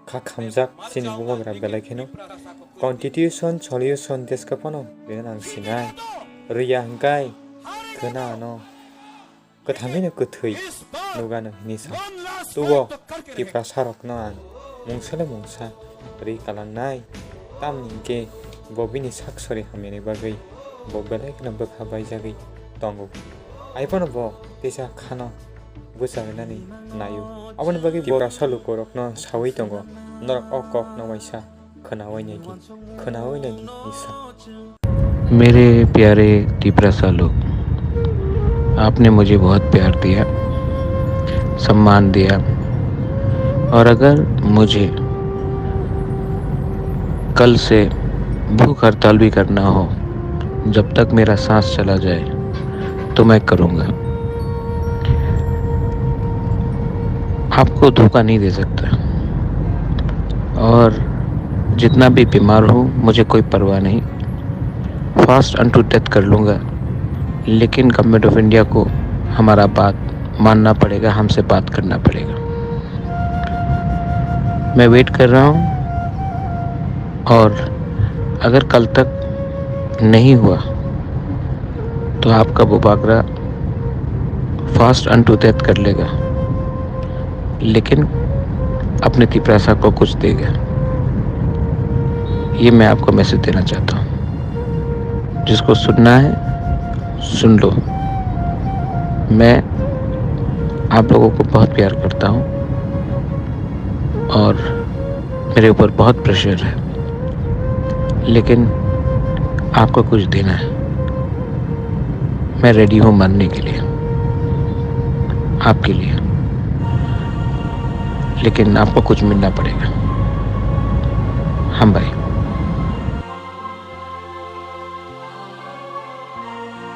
खामजाक sini bubagra belakino constitution solution deskapano benang sinai riya hangkai khana no kathamino kuthui nugano nisa tubo tipra sarok no an mungsale mungsa ri kalangnai tamningke bobini saksori hamene bagai bo belakino bokhabai jagi tongo aipano bo tesa khano busagnani nayu aboni bagi bora salu korokno sawi tongo norok okok no waisa khanaoi nadi nisa। मेरे प्यारे तिपरासा लोग, आपने मुझे बहुत प्यार दिया, सम्मान दिया, और अगर मुझे कल से भूख हड़ताल भी करना हो जब तक मेरा सांस चला जाए तो मैं करूँगा। आपको धोखा नहीं दे सकता, और जितना भी बीमार हूँ मुझे कोई परवाह नहीं, फास्ट अनटू डेथ कर लूँगा, लेकिन गवर्नमेंट ऑफ इंडिया को हमारा बात मानना पड़ेगा, हमसे बात करना पड़ेगा। मैं वेट कर रहा हूँ, और अगर कल तक नहीं हुआ तो आपका बुबागरा फास्ट अनटू डेथ कर लेगा, लेकिन अपने तिपरासा को कुछ देगा। ये मैं आपको मैसेज देना चाहता हूँ। जिसको सुनना है सुन लो। मैं आप लोगों को बहुत प्यार करता हूँ, और मेरे ऊपर बहुत प्रेशर है, लेकिन आपको कुछ देना है। मैं रेडी हूँ मरने के लिए, आपके लिए, लेकिन आपको कुछ मिलना पड़ेगा। हम भाई।